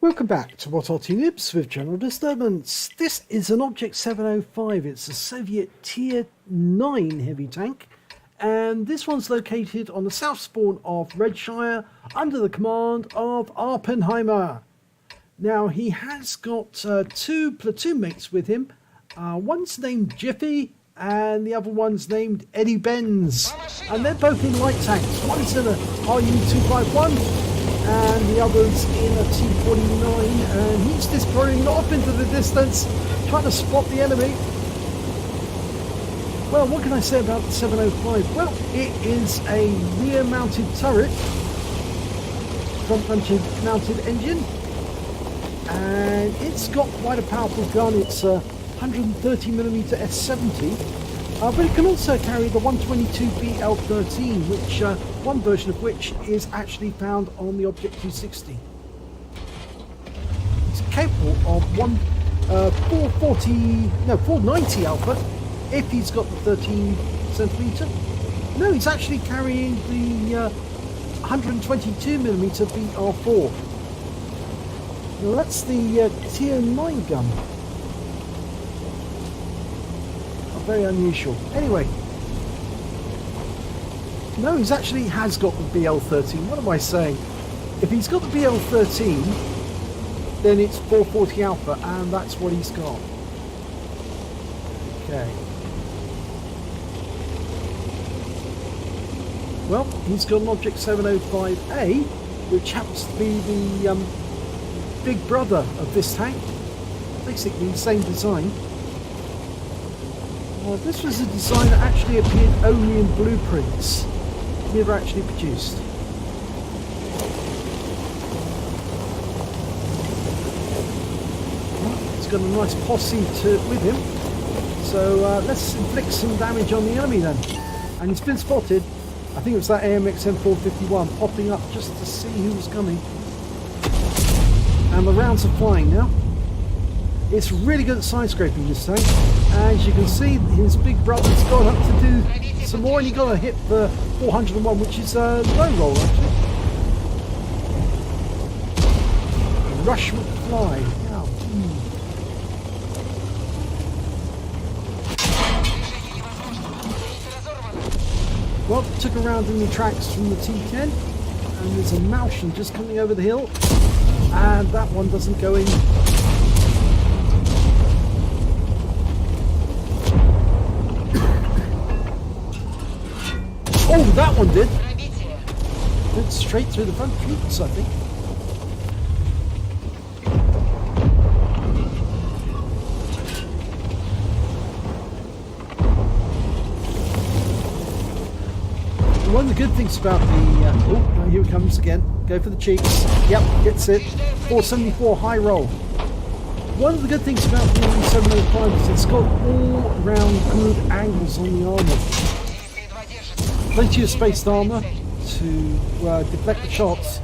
Welcome back to What Arty Noobs with General Disturbance. This is an Object 705. It's a Soviet Tier 9 heavy tank, and this one's located on the south spawn of Redshire under the command of Awppenheimer. Now he has got two platoon mates with him. One's named Jiffy and the other one's named Eddie Benz, and they're both in light tanks. One's in a RU-251 and the other's in a T-49, and he's disappearing off into the distance trying to spot the enemy. Well, what can I say about the 705? Well, it is a rear mounted turret, front mounted engine, and it's got quite a powerful gun. It's a 130mm S70, but it can also carry the 122BL13, which one version of which is actually found on the Object 260. It's capable of 490 alpha if he's got the 13cm. No, he's actually carrying the 122mm BR4. Now that's the Tier 9 gun. Very unusual. Anyway, no, he's actually has got the BL13. What am I saying? If he's got the BL13, then it's 440 alpha, and that's what he's got. Okay. Well, he's got an Object 705A, which happens to be the big brother of this tank. Basically the same design. This was a design that actually appeared only in blueprints, never actually produced. Well, he's got a nice posse with him, so let's inflict some damage on the enemy then. And he's been spotted. I think it was that AMX M451 popping up just to see who was coming. And the rounds are flying now. It's really good at side scraping, this tank. As you can see, his big brother's gone up to do some more, and he got a hit for 401, which is a low roll actually. Rush with fly. Wow. Well, took a round in the tracks from the T10, and there's a Malshan just coming over the hill, and that one doesn't go in. Oh, that one did. Went straight through the front troops, I think. One of the good things about the... oh, here it comes again. Go for the cheeks. Yep, gets it. 474 high roll. One of the good things about the 705 is it's got all-round good angles on the armour. Plenty of spaced armour to deflect the shots.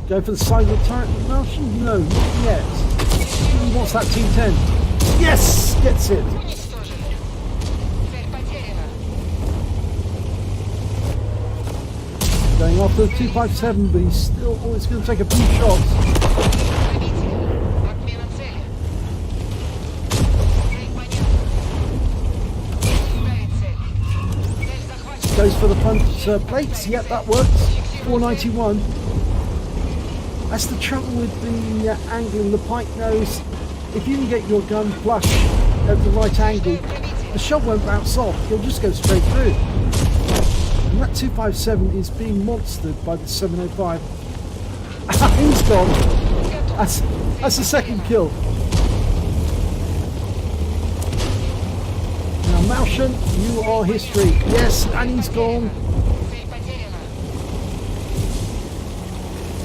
Go for the side of the turret. Malshan? No, not yet. He wants that T10. Yes! Gets it. Going after the 257, but he's still always going to take a few shots. Goes for the front plates. Yep, that works. 491. That's the trouble with the angle in the pike nose. If you can get your gun flush at the right angle, the shot won't bounce off. You'll just go straight through. And that 257 is being monstered by the 705. He's gone. That's the second kill. Malshan, you are history. Yes, and he's gone.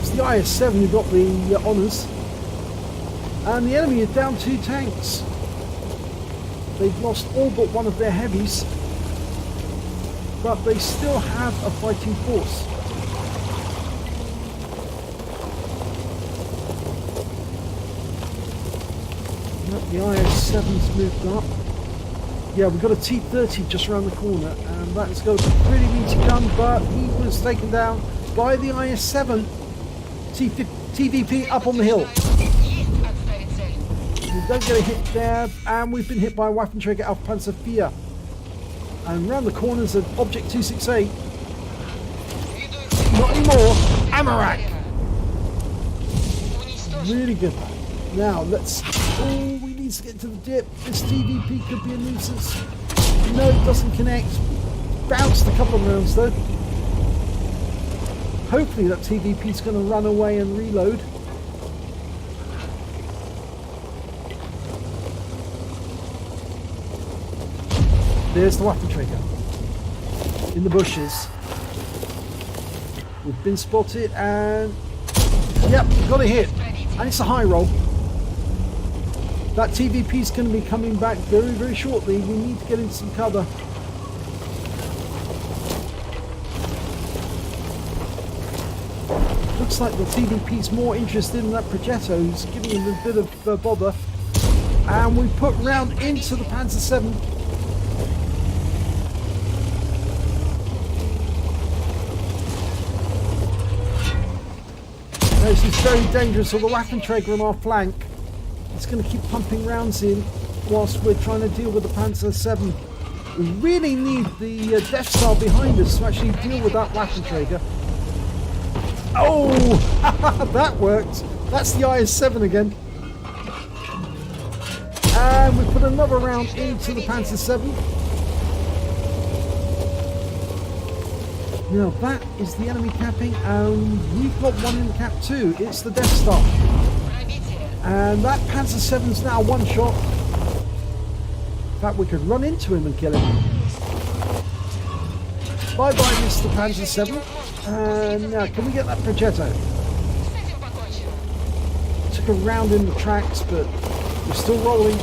It's the IS-7 who got the honours. And the enemy is down 2 tanks. They've lost all but one of their heavies. But they still have a fighting force. The IS-7's moved up. Yeah, we've got a T-30 just around the corner, and that's got a pretty meaty gun, but he was taken down by the IS-7. TVP up on the hill. We don't get a hit there, and we've been hit by a Waffenträger auf Panzer 4. And round the corners of Object 268. Not anymore. Amarak. Really good. Now let's. Oh, we need to get to the dip. This TVP could be a nuisance. No, it doesn't connect. Bounced a couple of rounds though. Hopefully that TVP is going to run away and reload. There's the Waffenträger in the bushes. We've been spotted and yep, got a hit. And it's a high roll. That TVP is going to be coming back very, very shortly. We need to get in some cover. Looks like the TVP is more interested in that Progetto, who's giving him a bit of bother. And we put round into the Panzer 7. This is very dangerous, or the Waffenträger on our flank. It's going to keep pumping rounds in whilst we're trying to deal with the Panzer 7. We really need the Death Star behind us to actually deal with that Waffenträger. Oh, that worked. That's the IS-7 again. And we put another round into the Panzer 7. Now that is the enemy capping, and we've got one in the cap too. It's the Death Star. And that Panzer 7's now one shot. In fact, we could run into him and kill him. Bye-bye, Mr. Panzer 7. And now, can we get that Progetto? Took a round in the tracks, but we're still rolling.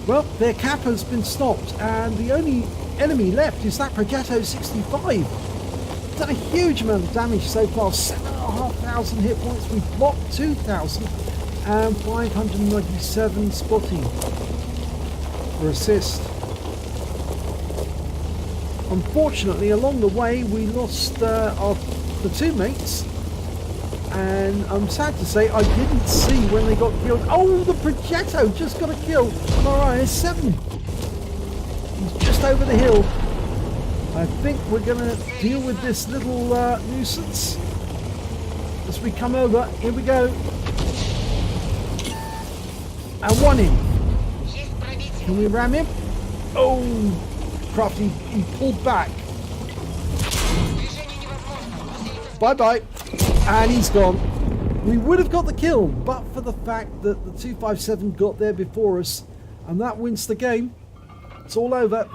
Well, their cap has been stopped, and the only enemy left is that Progetto 65. Done a huge amount of damage so far, 7,500 hit points. We've blocked 2,000 and 597 spotting for assist. Unfortunately, along the way, we lost the two mates. And I'm sad to say I didn't see when they got killed. Oh, the Progetto just got a kill on our IS-7. He's just over the hill. I think we're going to deal with this little nuisance as we come over. Here we go. And one in. Can we ram him? Oh, Crafty, he pulled back. Bye-bye. And he's gone. We would have got the kill, but for the fact that the 257 got there before us, and that wins the game. It's all over.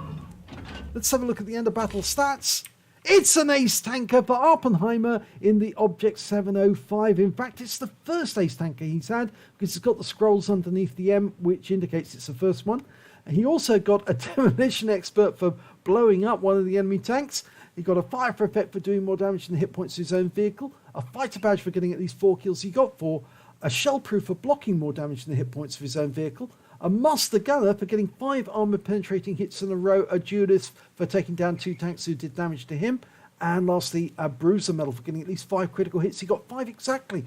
Let's have a look at the end of battle stats. It's an ace tanker for Awppenheimer in the Object 705. In fact, it's the first ace tanker he's had, because it's got the scrolls underneath the M, which indicates it's the first one. And he also got a demolition expert for blowing up one of the enemy tanks. He got a fire for effect for doing more damage than the hit points to his own vehicle, a fighter badge for getting at least 4 kills. He got 4, a shell proof for blocking more damage than the hit points of his own vehicle, a master gunner for getting 5 armor penetrating hits in a row, a duelist for taking down 2 tanks who did damage to him, and lastly a bruiser medal for getting at least 5 critical hits. He got 5 exactly.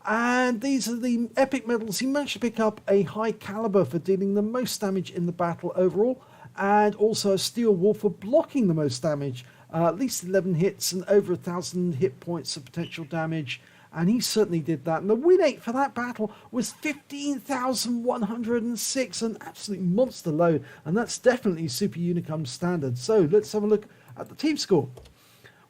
And these are the epic medals. He managed to pick up a high caliber for dealing the most damage in the battle overall, and also a steel wall for blocking the most damage. At least 11 hits and over 1,000 hit points of potential damage, and he certainly did that. And the win rate for that battle was 15,106, an absolute monster load, and that's definitely Super Unicum standard. So let's have a look at the team score.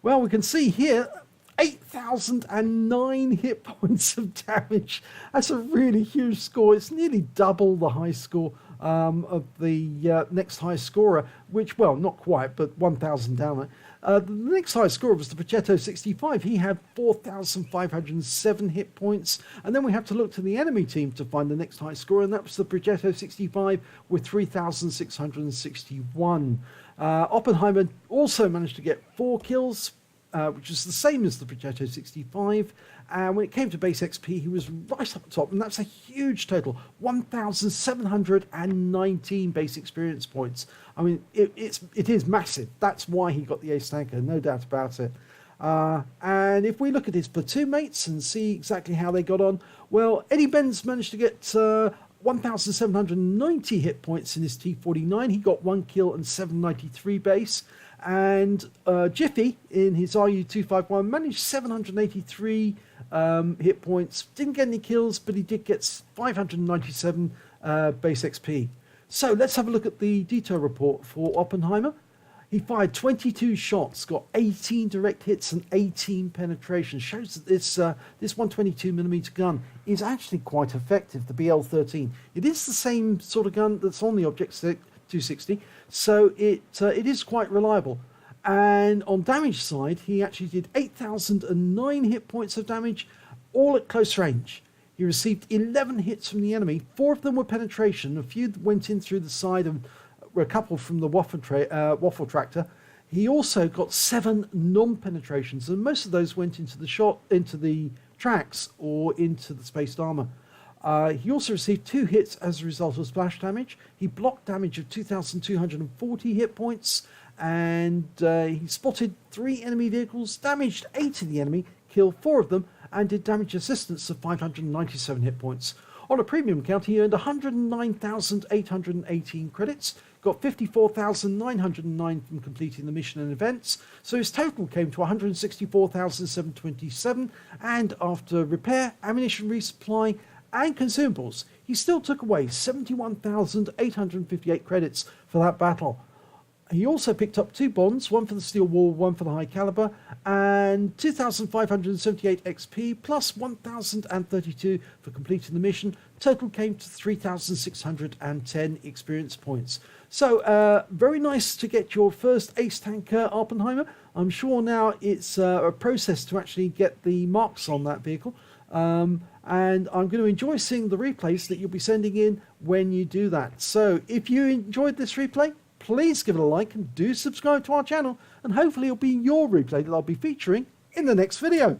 Well, we can see here 8,009 hit points of damage. That's a really huge score. It's nearly double the high score of the next highest scorer, which, well, not quite, but 1,000 down. The next highest scorer was the Progetto 65. He had 4,507 hit points. And then we have to look to the enemy team to find the next highest scorer, and that was the Progetto 65 with 3,661. Awppenheimer also managed to get 4 kills, which was the same as the Progetto 65. And when it came to base XP, he was right up the top, and that's a huge total, 1,719 base experience points. I mean, it is massive. That's why he got the ace tanker, no doubt about it. And if we look at his platoon mates and see exactly how they got on, well, Eddie Benz managed to get 1,790 hit points in his T49. He got 1 kill and 793 base. And Jiffy in his RU251 managed 783 hit points. Didn't get any kills, but he did get 597 base XP. So let's have a look at the detail report for Awppenheimer. He fired 22 shots, got 18 direct hits and 18 penetrations. Shows that this 122mm gun is actually quite effective, the BL-13. It is the same sort of gun that's on the Object 260, so it is quite reliable. And on damage side, he actually did 8,009 hit points of damage, all at close range. He received 11 hits from the enemy. 4 of them were penetration. A few went in through the side, and a couple from the waffle tractor. He also got 7 non-penetrations, and most of those went into the tracks or into the spaced armor. He also received 2 hits as a result of splash damage. He blocked damage of 2,240 hit points, and he spotted 3 enemy vehicles, damaged 8 of the enemy, killed 4 of them, and did damage assistance of 597 hit points. On a premium count, he earned 109,818 credits, got 54,909 from completing the mission and events, so his total came to 164,727, and after repair, ammunition resupply, and consumables, he still took away 71,858 credits for that battle. He also picked up 2 bonds, one for the steel wall, one for the high caliber, and 2,578 XP plus 1,032 for completing the mission. Total came to 3,610 experience points. So very nice to get your first ace tanker, Awppenheimer. I'm sure now it's a process to actually get the marks on that vehicle. And I'm going to enjoy seeing the replays that you'll be sending in when you do that. So if you enjoyed this replay, please give it a like and do subscribe to our channel, and hopefully it'll be your replay that I'll be featuring in the next video.